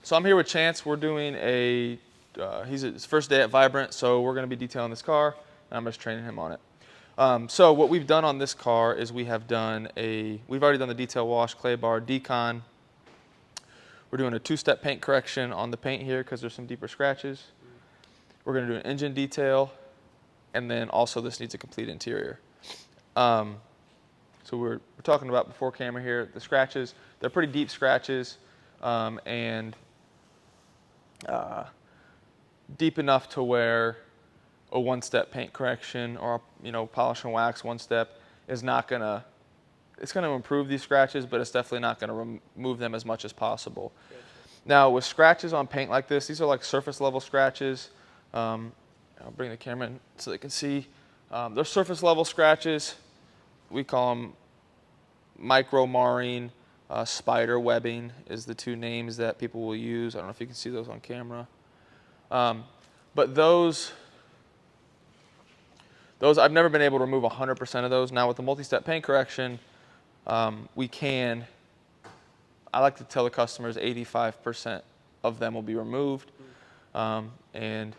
So I'm here with Chance. We're doing he's his first day at Vibrant, so we're going to be detailing this car, and I'm just training him on it. So what we've done on this car is we've already done the detail wash, clay bar, decon. We're doing a 2-step paint correction on the paint here because there's some deeper scratches. We're going to do an engine detail, and then also this needs a complete interior. So we're talking about before camera here, the scratches. They're pretty deep scratches, and deep enough to where a 1-step paint correction or polish and wax 1-step is not gonna. It's gonna improve these scratches, but it's definitely not gonna remove them as much as possible. Gotcha. Now with scratches on paint like this, these are like surface level scratches. I'll bring the camera in so they can see. They're surface level scratches. We call them micro marring, spider webbing is the 2 names that people will use. I don't know if you can see those on camera. But those I've never been able to remove 100% of those. Now with the multi-step paint correction, we can. I like to tell the customers 85% of them will be removed. And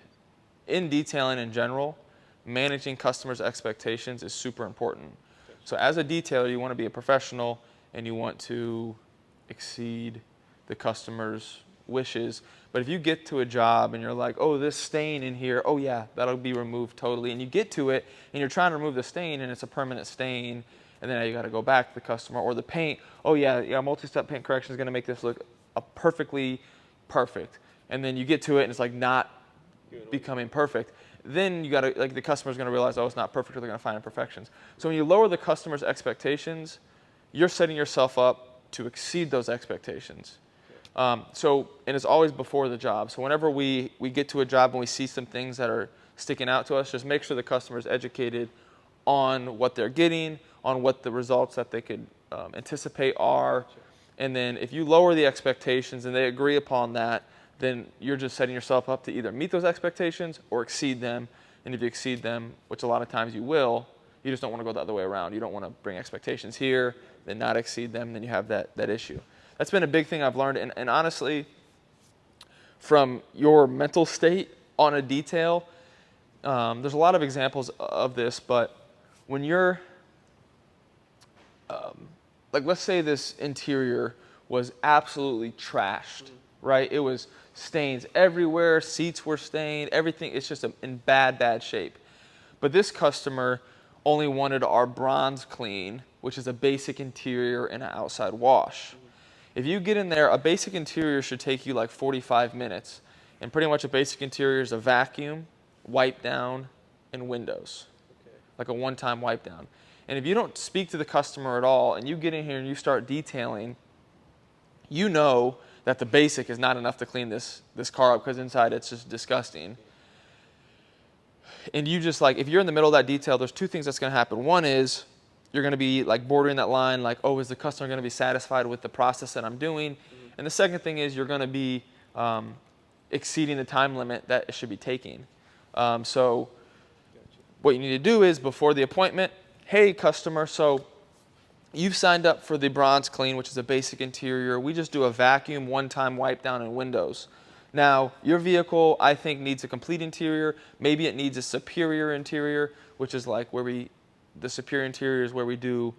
in detailing in general, managing customers' expectations is super important. So as a detailer, you want to be a professional and you want to exceed the customer's wishes. But if you get to a job and you're like, oh, this stain in here, oh yeah, that'll be removed totally. And you get to it and you're trying to remove the stain and it's a permanent stain, and then you got to go back to the customer. Or the paint, oh yeah, multi-step paint correction is going to make this look perfectly perfect. And then you get to it and it's like not becoming perfect. Then you got to, like, the customer's going to realize, oh, it's not perfect, or they're going to find imperfections. So when you lower the customer's expectations, you're setting yourself up to exceed those expectations. And it's always before the job. So whenever we get to a job and we see some things that are sticking out to us, just make sure the customer is educated on what they're getting, on what the results that they could anticipate are. And then if you lower the expectations and they agree upon that, then you're just setting yourself up to either meet those expectations or exceed them. And if you exceed them, which a lot of times you will, you just don't want to go the other way around. You don't want to bring expectations here, then not exceed them, then you have that issue. That's been a big thing I've learned. And honestly, from your mental state on a detail, there's a lot of examples of this, but when you're, like, let's say this interior was absolutely trashed, right? It was stains everywhere, seats were stained, everything, it's just in bad shape. But this customer only wanted our bronze clean, which is a basic interior and an outside wash. If you get in there, a basic interior should take you like 45 minutes. And pretty much a basic interior is a vacuum, wipe down, and windows. Okay. Like a one-time wipe down. And if you don't speak to the customer at all, and you get in here and you start detailing, you know that the basic is not enough to clean this car up, because inside it's just disgusting. And you just, like, if you're in the middle of that detail, there's 2 things that's going to happen. One is you're going to be like bordering that line, like, oh, is the customer going to be satisfied with the process that I'm doing? And the second thing is you're going to be exceeding the time limit that it should be taking. So what you need to do is, before the appointment, hey, customer, so you've signed up for the bronze clean, which is a basic interior. We just do a vacuum, one-time wipe down, and windows. Now, your vehicle, I think, needs a complete interior. Maybe it needs a superior interior, which is like the superior interior is where we go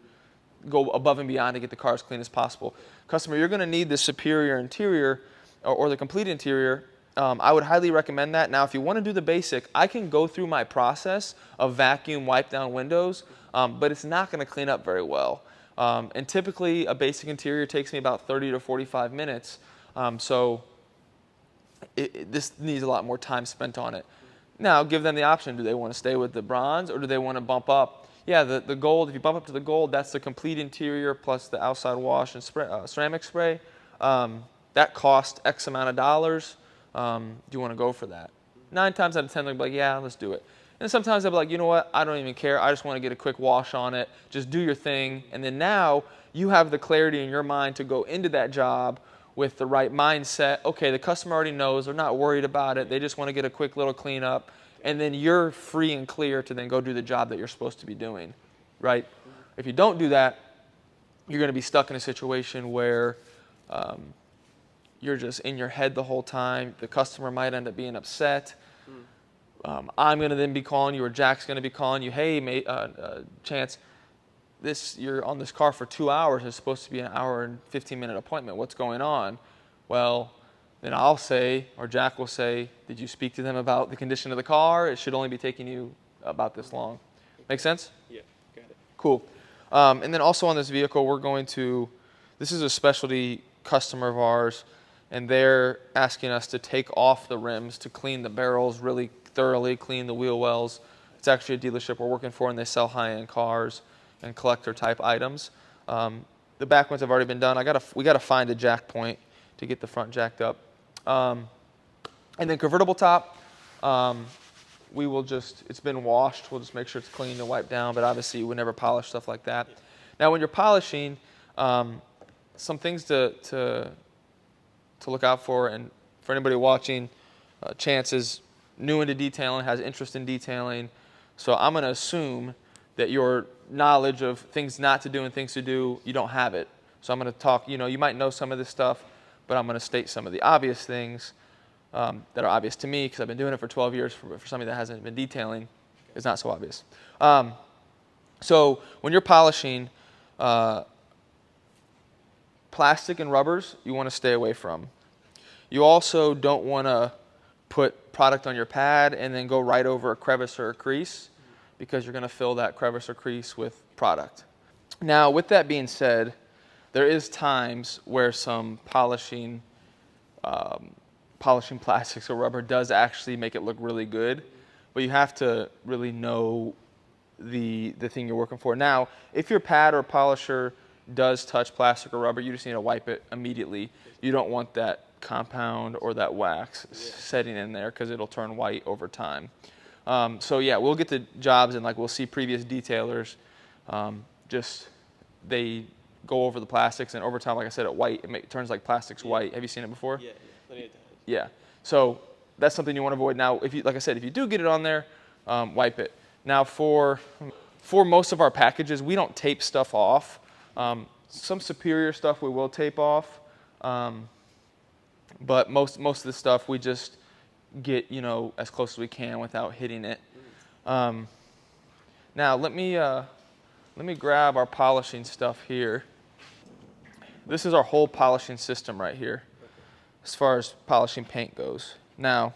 above and beyond to get the car as clean as possible. Customer, you're going to need the superior interior or the complete interior. I would highly recommend that. Now, if you want to do the basic, I can go through my process of vacuum, wipe down, windows, but it's not going to clean up very well. And typically, a basic interior takes me about 30 to 45 minutes. So this needs a lot more time spent on it. Now, give them the option. Do they want to stay with the bronze, or do they want to bump up? Yeah, the gold, if you bump up to the gold, that's the complete interior plus the outside wash and ceramic spray. That costs X amount of dollars. Do you want to go for that? 9 times out of 10, they'll be like, yeah, let's do it. And sometimes they'll be like, you know what, I don't even care. I just want to get a quick wash on it. Just do your thing. And then now you have the clarity in your mind to go into that job with the right mindset. Okay, the customer already knows. They're not worried about it. They just want to get a quick little cleanup. And then you're free and clear to then go do the job that you're supposed to be doing, right? If you don't do that, you're going to be stuck in a situation where you're just in your head the whole time. The customer might end up being upset. I'm going to then be calling you, or Jack's going to be calling you, hey, Chance, you're on this car for 2 hours. It's supposed to be an hour and 15-minute appointment. What's going on? Well, then I'll say, or Jack will say, did you speak to them about the condition of the car? It should only be taking you about this long. Make sense? Yeah, got it. Cool. And then also on this vehicle, this is a specialty customer of ours, and they're asking us to take off the rims to clean the barrels really thoroughly, clean the wheel wells. It's actually a dealership we're working for, and they sell high-end cars and collector-type items. The back ones have already been done. We got to find a jack point to get the front jacked up. And then convertible top, it's been washed. We'll just make sure it's clean and wiped down, but obviously you would never polish stuff like that. Now when you're polishing, some things to look out for, and for anybody watching, Chance is new into detailing, has interest in detailing, so I'm going to assume that your knowledge of things not to do and things to do, you don't have it. So I'm going to talk, you might know some of this stuff, but I'm going to state some of the obvious things that are obvious to me because I've been doing it for 12 years. For somebody that hasn't been detailing, it's not so obvious. So when you're polishing, plastic and rubbers you want to stay away from. You also don't want to put product on your pad and then go right over a crevice or a crease, because you're going to fill that crevice or crease with product. Now, with that being said, there is times where some polishing plastics or rubber does actually make it look really good, but you have to really know the thing you're working for. Now, if your pad or polisher does touch plastic or rubber, you just need to wipe it immediately. You don't want that compound or that wax setting in there, because it'll turn white over time. So yeah, we'll get the jobs, and we'll see previous detailers, they go over the plastics, and over time, like I said, it turns like plastics white. Have you seen it before? Yeah, plenty of times. Yeah. So that's something you want to avoid. Now, like I said, if you do get it on there, wipe it. Now, for most of our packages, we don't tape stuff off. Some superior stuff we will tape off, but most of the stuff we just get as close as we can without hitting it. Now let me grab our polishing stuff here. This is our whole polishing system right here, as far as polishing paint goes. Now,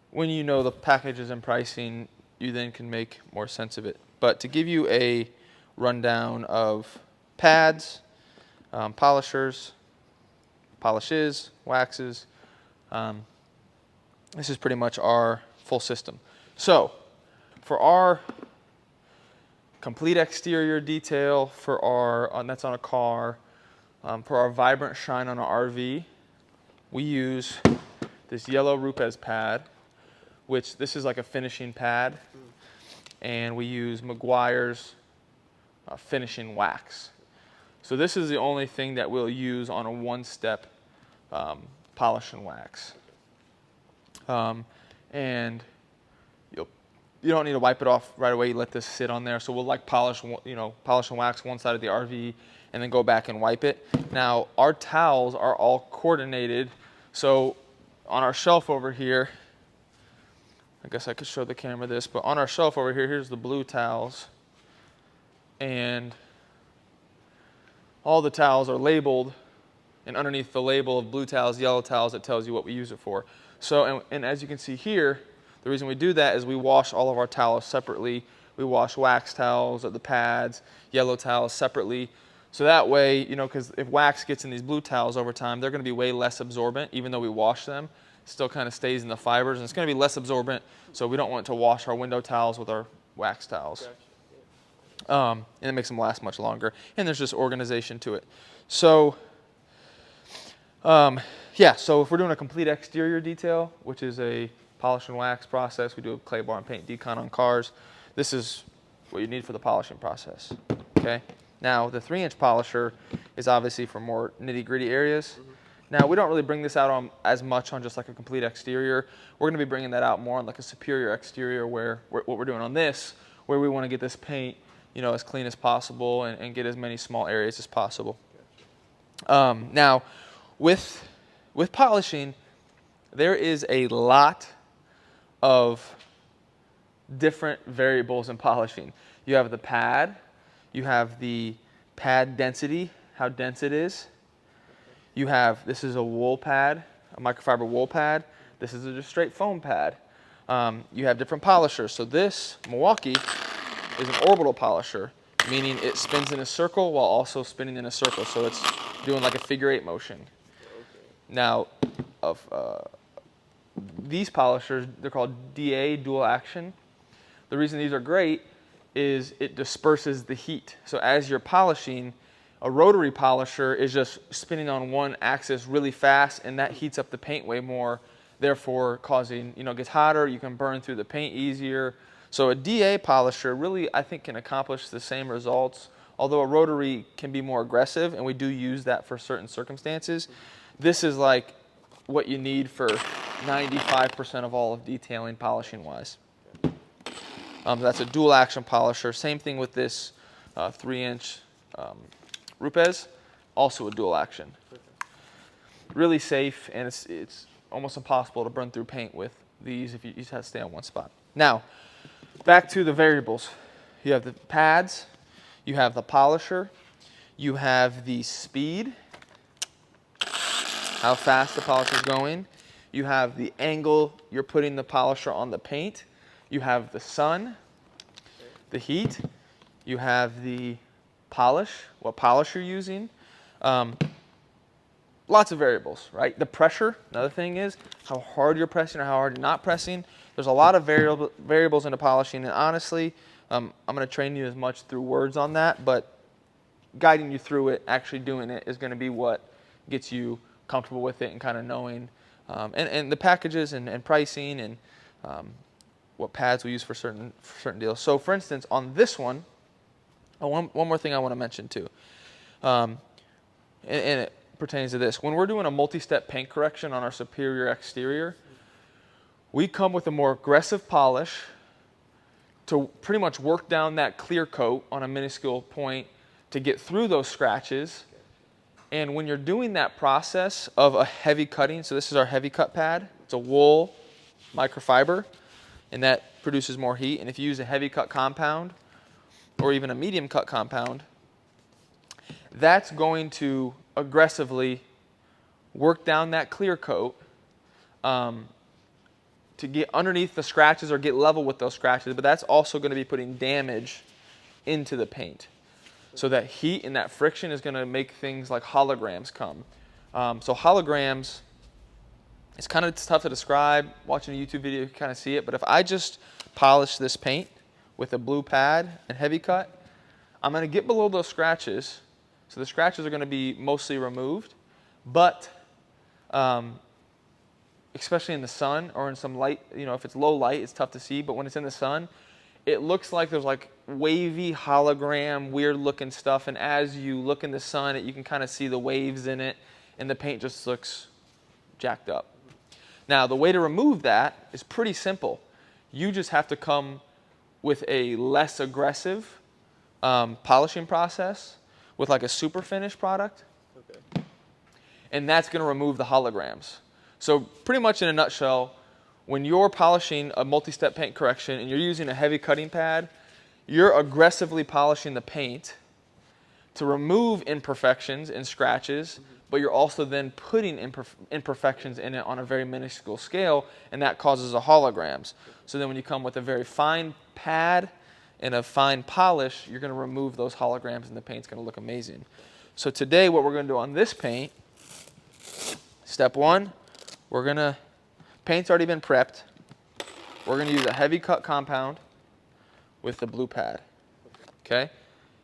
when you know the packages and pricing, you then can make more sense of it. But to give you a rundown of pads, polishers, polishes, waxes, this is pretty much our full system. So for our complete exterior detail, that's on a car, for our vibrant shine on an RV, we use this yellow Rupes pad, which this is like a finishing pad, and we use Meguiar's finishing wax. So this is the only thing that we'll use on a one-step polish and wax. And you don't need to wipe it off right away. You let this sit on there. So we'll polish and wax one side of the RV and then go back and wipe it. Now, our towels are all coordinated. So on our shelf over here, I guess I could show the camera this, but on our shelf over here, here's the blue towels. And all the towels are labeled, and underneath the label of blue towels, yellow towels, it tells you what we use it for. So, and as you can see here, the reason we do that is we wash all of our towels separately. We wash wax towels or the pads, yellow towels separately. So that way, because if wax gets in these blue towels over time, they're going to be way less absorbent. Even though we wash them, it still kind of stays in the fibers, and it's going to be less absorbent. So we don't want to wash our window towels with our wax towels. And it makes them last much longer. And there's just organization to it. So, so if we're doing a complete exterior detail, which is a polish and wax process, we do a clay bar and paint decon on cars. This is what you need for the polishing process. Okay. Now, the 3-inch polisher is obviously for more nitty-gritty areas. Now, we don't really bring this out as much on just like a complete exterior. We're going to be bringing that out more on like a superior exterior, where what we're doing on this, where we want to get this paint, as clean as possible and get as many small areas as possible. Now, with polishing, there is a lot of different variables in polishing. You have the pad, you have the pad density, how dense it is. You have, this is a wool pad, a microfiber wool pad. This is a just straight foam pad. You have different polishers. So this Milwaukee is an orbital polisher, meaning it spins in a circle while also spinning in a circle. So it's doing like a figure 8 motion. Now, these polishers, they're called DA, dual action. The reason these are great is it disperses the heat. So as you're polishing, a rotary polisher is just spinning on one axis really fast, and that heats up the paint way more, therefore causing, it gets hotter, you can burn through the paint easier. So a DA polisher really, I think, can accomplish the same results, although a rotary can be more aggressive, and we do use that for certain circumstances. This is like what you need for 95% of all of detailing polishing wise. That's a dual action polisher. Same thing with this 3-inch Rupes, also a dual action. Really safe, and it's almost impossible to burn through paint with these if you just have to stay on one spot. Now, back to the variables. You have the pads, you have the polisher, you have the speed, how fast the polisher is going, you have the angle you're putting the polisher on the paint, you have the sun, the heat, you have the polish, what polish you're using. Lots of variables, right? The pressure, another thing is how hard you're pressing or how hard you're not pressing. There's a lot of variables into polishing, and honestly, I'm going to train you as much through words on that, but guiding you through it, actually doing it, is going to be what gets you comfortable with it and kind of knowing, and the packages and pricing and what pads we use for certain deals. So for instance, on this one, one more thing I want to mention too, and it pertains to this. When we're doing a multi-step paint correction on our superior exterior, we come with a more aggressive polish to pretty much work down that clear coat on a minuscule point to get through those scratches. And when you're doing that process of a heavy cutting, so this is our heavy cut pad, it's a wool microfiber, and that produces more heat. And if you use a heavy cut compound or even a medium cut compound, that's going to aggressively work down that clear coat to get underneath the scratches or get level with those scratches, but that's also going to be putting damage into the paint. So that heat and that friction is going to make things like holograms come. So holograms, it's kind of tough to describe. Watching a YouTube video, you can kind of see it, but if I just polish this paint with a blue pad and heavy cut, I'm going to get below those scratches. So the scratches are going to be mostly removed, but especially in the sun or in some light, if it's low light, it's tough to see, but when it's in the sun, it looks like there's like wavy hologram, weird looking stuff, and as you look in the sun, you can kind of see the waves in it, and the paint just looks jacked up. Now, the way to remove that is pretty simple. You just have to come with a less aggressive polishing process with like a super finish product. Okay. And that's going to remove the holograms. So pretty much in a nutshell, when you're polishing a multi-step paint correction and you're using a heavy cutting pad, you're aggressively polishing the paint to remove imperfections and scratches, but you're also then putting imperfections in it on a very minuscule scale, and that causes a holograms. So then when you come with a very fine pad and a fine polish, you're going to remove those holograms and the paint's going to look amazing. So today what we're going to do on this paint, step one, paint's already been prepped. We're going to use a heavy cut compound with the blue pad. Okay?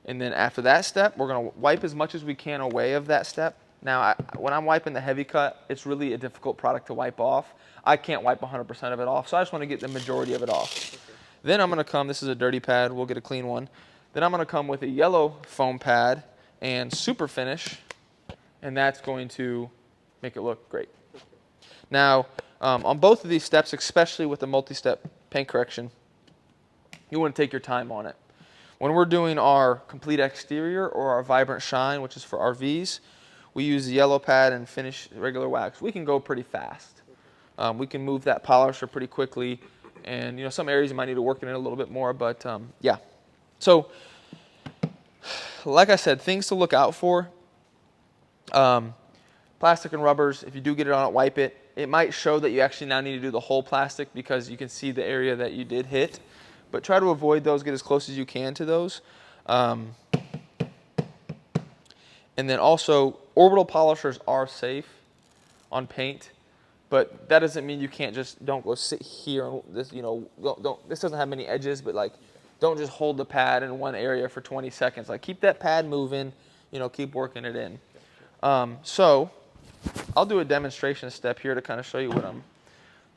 And then after that step, we're going to wipe as much as we can away of that step. Now, when I'm wiping the heavy cut, it's really a difficult product to wipe off. I can't wipe 100% of it off, so I just want to get the majority of it off. Then I'm going to come, this is a dirty pad, we'll get a clean one. Then I'm going to come with a yellow foam pad and super finish, and that's going to make it look great. Now, on both of these steps, especially with the multi-step paint correction, you want to take your time on it. When we're doing our complete exterior or our vibrant shine, which is for RVs, we use the yellow pad and finish regular wax, we can go pretty fast. We can move that polisher pretty quickly, and you know, some areas you might need to work in it a little bit more, but yeah. So like I said, things to look out for. Plastic and rubbers, if you do get it on it, wipe it. It might show that you actually now need to do the whole plastic because you can see the area that you did hit. But try to avoid those, get as close as you can to those. And then also, orbital polishers are safe on paint, but that doesn't mean you can't just, don't go sit here. This, you know, this doesn't have many edges, but like, don't just hold the pad in one area for 20 seconds. Like, keep that pad moving, you know, keep working it in. So I'll do a demonstration step here to kind of show you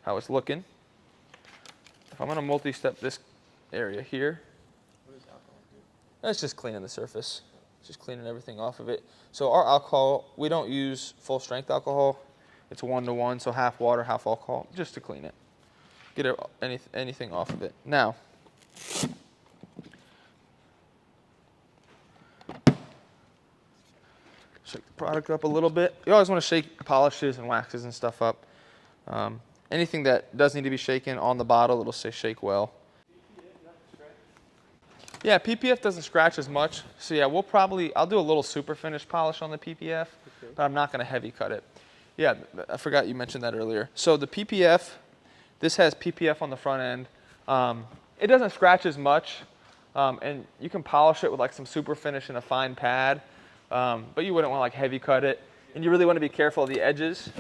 how it's looking. If I'm going to multi-step this area here, what does alcohol do? That's just cleaning the surface, just cleaning everything off of it. So our alcohol, we don't use full strength alcohol. It's 1-to-1, so half water, half alcohol, just to clean it, get anything off of it. Now, shake the product up a little bit. You always want to shake polishes and waxes and stuff up. Anything that does need to be shaken on the bottle, it'll say shake well. Yeah, PPF doesn't scratch as much. So yeah, I'll do a little super finish polish on the PPF, but I'm not going to heavy cut it. Yeah, I forgot you mentioned that earlier. So the PPF, this has PPF on the front end. It doesn't scratch as much, and you can polish it with like some super finish and a fine pad. But you wouldn't want to like heavy cut it, and you really want to be careful of the edges.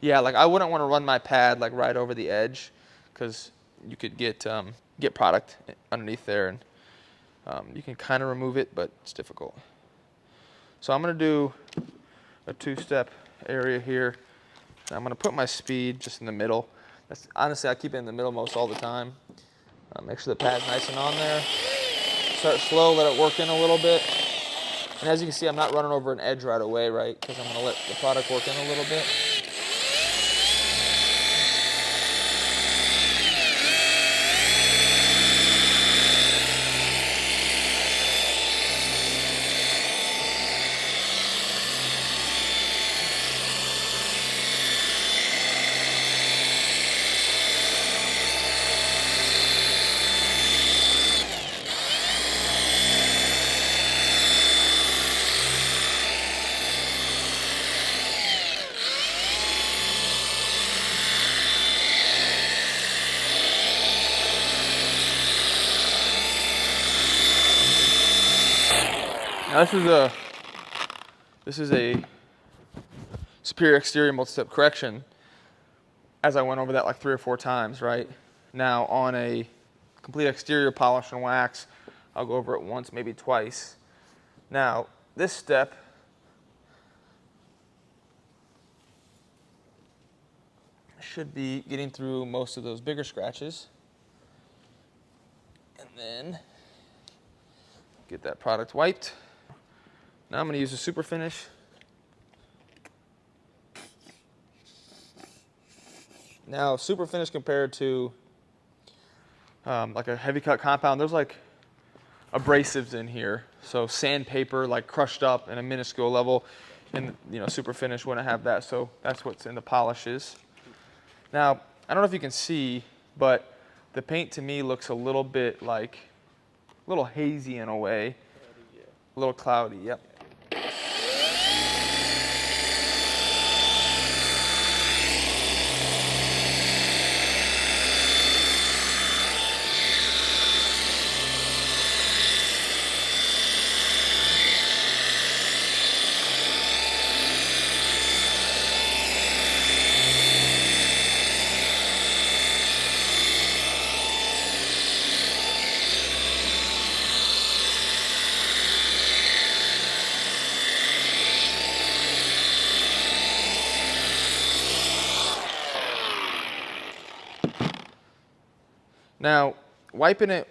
Yeah, like I wouldn't want to run my pad like right over the edge, because you could get product underneath there, and you can kind of remove it, but it's difficult. So I'm going to do a 2-step area here. I'm going to put my speed just in the middle. Honestly, I keep it in the middle most all the time. Make sure the pad's nice and on there. Start slow, let it work in a little bit. And as you can see, I'm not running over an edge right away, right? Because I'm going to let the product work in a little bit. Now this is a superior exterior multi-step correction, as I went over that like 3 or 4 times, right? Now on a complete exterior polish and wax, I'll go over it once, maybe twice. Now this step, should be getting through most of those bigger scratches. And then get that product wiped. Now I'm going to use a super finish. Now super finish compared to like a heavy cut compound, there's like abrasives in here. So sandpaper like crushed up in a minuscule level, and you know, super finish wouldn't have that, so that's what's in the polishes. Now, I don't know if you can see, but the paint to me looks a little bit like, a little hazy in a way. A little cloudy, yep. Now, wiping it,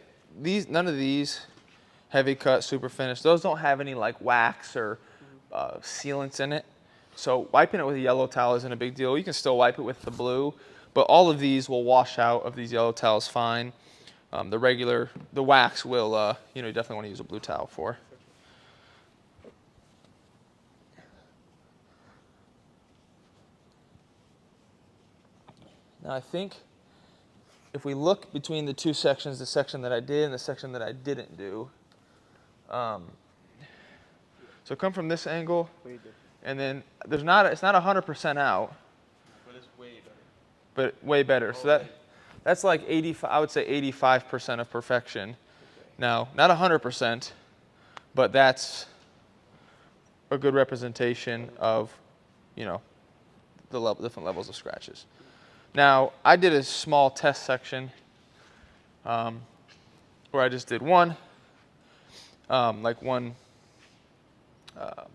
none of these heavy cut, super finish, those don't have any like wax or sealants in it. So wiping it with a yellow towel isn't a big deal. You can still wipe it with the blue, but all of these will wash out of these yellow towels fine. The wax will, you definitely want to use a blue towel for. Now I think if we look between the two sections, the section that I did and the section that I didn't do, so come from this angle, and then it's not 100% out, but it's way better. but way better. So that's like 85. I would say 85% of perfection. Okay. Now, not 100%, but that's a good representation of, you know, the different levels of scratches. Now, I did a small test section where I just did one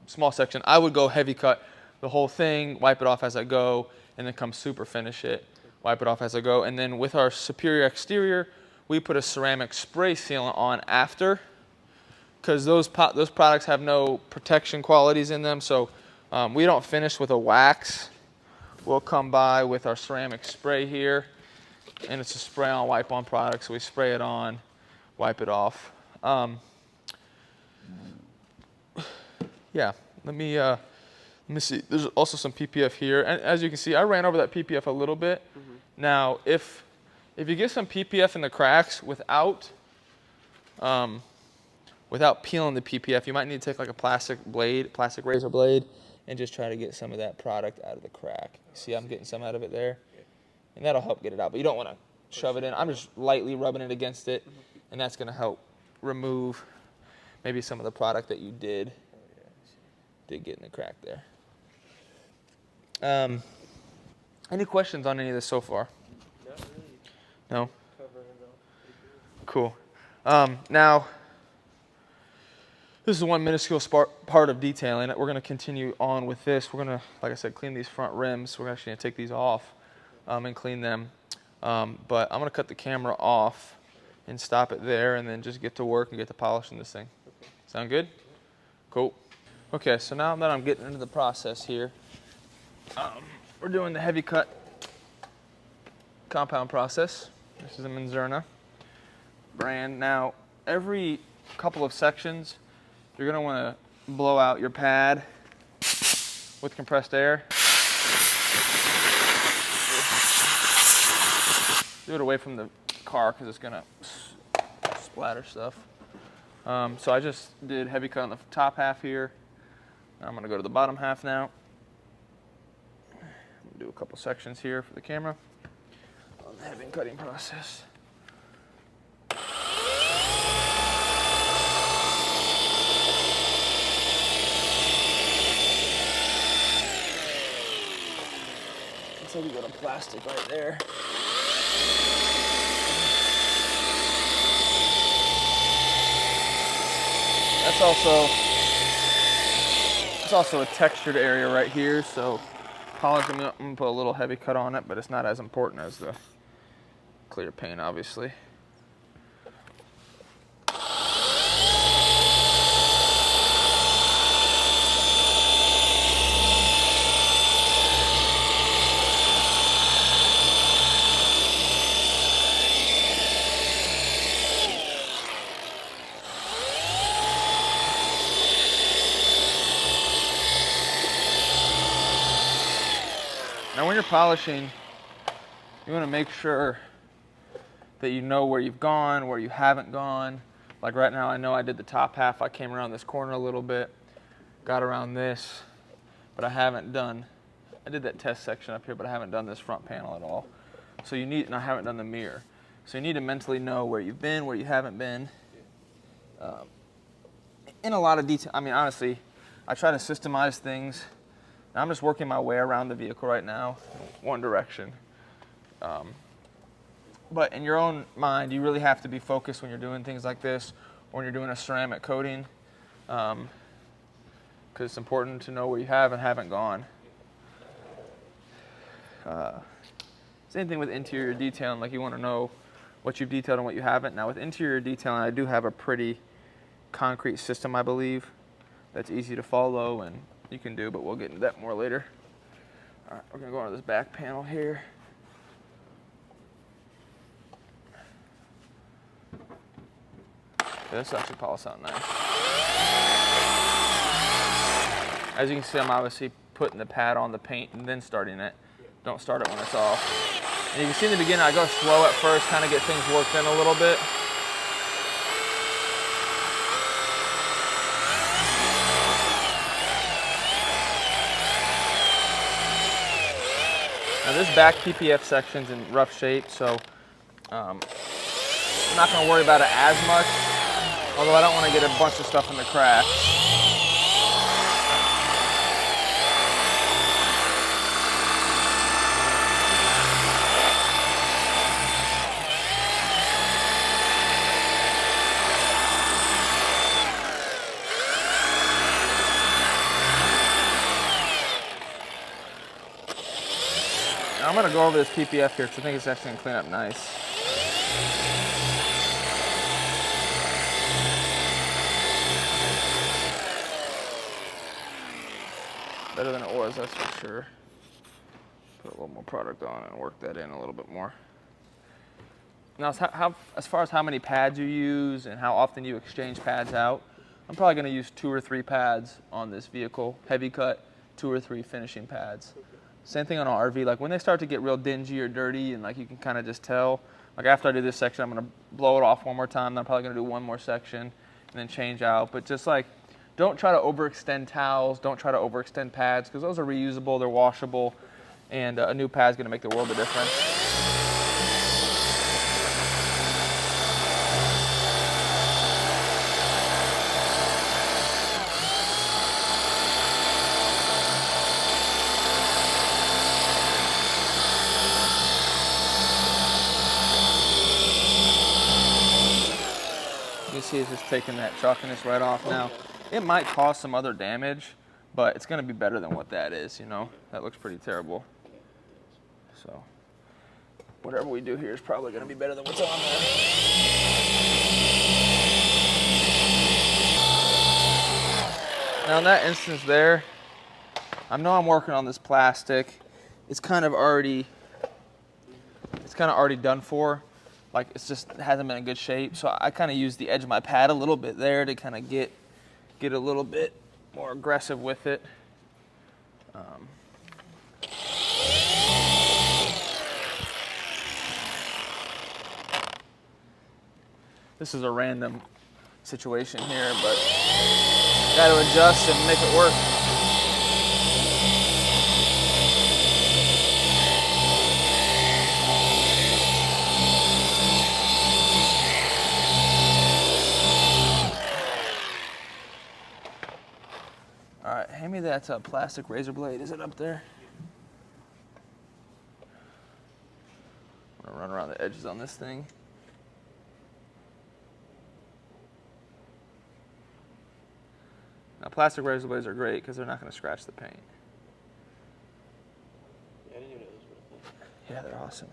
small section. I would go heavy cut the whole thing, wipe it off as I go, and then come super finish it, wipe it off as I go. And then with our superior exterior, we put a ceramic spray sealant on after, because those products have no protection qualities in them. So we don't finish with a wax. We'll come by with our ceramic spray here, and it's a spray on, wipe on product. So we spray it on, wipe it off. Yeah, let me see. There's also some PPF here, and as you can see, I ran over that PPF a little bit. Mm-hmm. Now, if you get some PPF in the cracks without peeling the PPF, you might need to take like a plastic razor blade, and just try to get some of that product out of the crack. See, I'm getting some out of it there, and that'll help get it out. But you don't want to shove it in. I'm just lightly rubbing it against it, and that's going to help remove maybe some of the product that you did get in the crack there. Any questions on any of this so far? Not really. No? Covering it all. Cool. Now, this is one minuscule part of detailing. We're going to continue on with this. We're going to, like I said, clean these front rims. We're actually going to take these off and clean them. But I'm going to cut the camera off and stop it there, and then just get to work and get to polishing this thing. Okay. Sound good? Cool. Okay, so now that I'm getting into the process here, we're doing the heavy cut compound process. This is a Manzurna brand. Now, every couple of sections, you're going to want to blow out your pad with compressed air. Do it away from the car because it's going to splatter stuff. So I just did heavy cut on the top half here. I'm going to go to the bottom half now. Do a couple sections here for the camera on the heavy cutting process. Looks like we got a plastic right there. That's also a textured area right here, so polishing up and put a little heavy cut on it, but it's not as important as the clear paint, obviously. Now when you're polishing, you want to make sure that you know where you've gone, where you haven't gone. Like right now, I know I did the top half. I came around this corner a little bit, got around this, but I did that test section up here, but I haven't done this front panel at all. So and I haven't done the mirror. So you need to mentally know where you've been, where you haven't been. In a lot of detail. I mean, honestly, I try to systemize things. I'm just working my way around the vehicle right now, one direction. But in your own mind, you really have to be focused when you're doing things like this, or when you're doing a ceramic coating, because it's important to know where you have and haven't gone. Same thing with interior detailing, like you want to know what you've detailed and what you haven't. Now with interior detailing, I do have a pretty concrete system, I believe, that's easy to follow and you can do, but we'll get into that more later. All right, we're gonna go on to this back panel here. Yeah, this actually polished out nice. As you can see, I'm obviously putting the pad on the paint and then starting it. Don't start it when it's off. And you can see in the beginning, I go slow at first, kind of get things worked in a little bit. Now this back PPF section's in rough shape, so I'm not gonna worry about it as much, although I don't wanna get a bunch of stuff in the cracks. I'm gonna go over this PPF here because I think it's actually gonna clean up nice. Better than it was, that's for sure. Put a little more product on and work that in a little bit more. Now, as far as how many pads you use and how often you exchange pads out, I'm probably gonna use 2 or 3 pads on this vehicle, heavy cut, 2 or 3 finishing pads. Same thing on an RV, like when they start to get real dingy or dirty and like you can kind of just tell, like after I do this section, I'm gonna blow it off one more time, then I'm probably gonna do one more section and then change out. But just like, don't try to overextend towels, don't try to overextend pads, because those are reusable, they're washable, and a new pad's gonna make the world of difference. You see it's just taking that chalkiness right off now. It might cause some other damage, but it's gonna be better than what that is, you know? That looks pretty terrible. So, whatever we do here is probably gonna be better than what's on there. Now in that instance there, I know I'm working on this plastic. It's kind of already done for. Like it hasn't been in good shape. So I kind of use the edge of my pad a little bit there to kind of get a little bit more aggressive with it. This is a random situation here, but got to adjust and make it work. All right, hand me that plastic razor blade. Is it up there? I'm gonna run around the edges on this thing. Now, plastic razor blades are great because they're not gonna scratch the paint. Yeah, I didn't even know those were a thing. Yeah, they're awesome.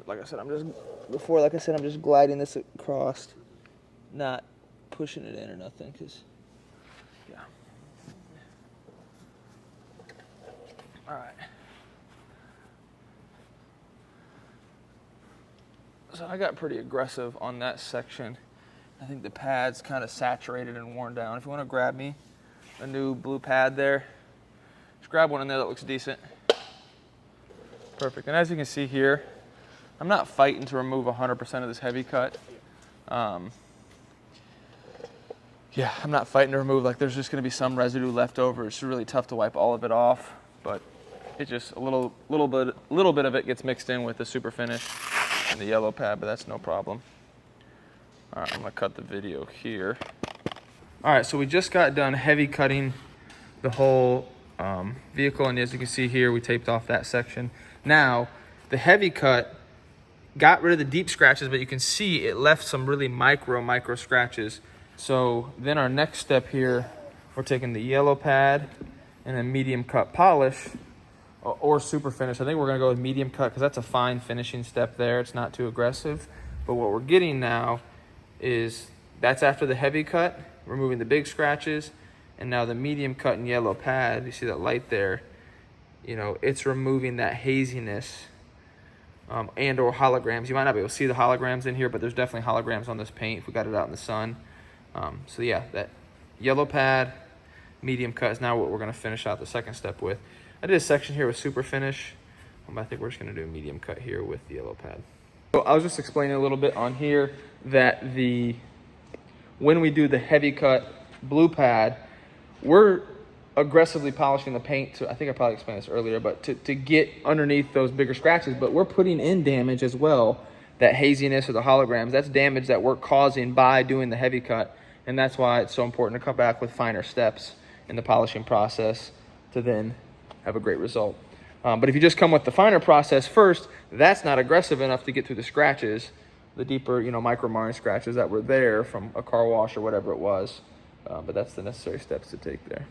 Like I said, I'm just gliding this across, not pushing it in or nothing, because, yeah. All right. So I got pretty aggressive on that section. I think the pad's kind of saturated and worn down. If you want to grab me a new blue pad there, just grab one in there that looks decent. Perfect. And as you can see here, I'm not fighting to remove 100% of this heavy cut. Yeah, I'm not fighting to remove, like there's just gonna be some residue left over. It's really tough to wipe all of it off, but it just a little bit of it gets mixed in with the super finish and the yellow pad, but that's no problem. All right, I'm gonna cut the video here. All right, so we just got done heavy cutting the whole vehicle, and as you can see here, we taped off that section. Now, the heavy cut got rid of the deep scratches, but you can see it left some really micro scratches. So then our next step here, we're taking the yellow pad and a medium cut polish or super finish. I think we're gonna go with medium cut because that's a fine finishing step there. It's not too aggressive. But what we're getting now is, that's after the heavy cut, removing the big scratches, and now the medium cut and yellow pad, you see that light there, you know, it's removing that haziness and or holograms. You might not be able to see the holograms in here, but there's definitely holograms on this paint if we got it out in the sun. So yeah, that yellow pad, medium cut is now what we're gonna finish out the second step with. I did a section here with super finish. I think we're just gonna do a medium cut here with the yellow pad. So I was just explaining a little bit on here that when we do the heavy cut blue pad, we're aggressively polishing the paint to, I think I probably explained this earlier, but to get underneath those bigger scratches, but we're putting in damage as well. That haziness or the holograms, that's damage that we're causing by doing the heavy cut. And that's why it's so important to come back with finer steps in the polishing process to then have a great result. But if you just come with the finer process first, that's not aggressive enough to get through the scratches, the deeper, micro marring scratches that were there from a car wash or whatever it was. But that's the necessary steps to take there.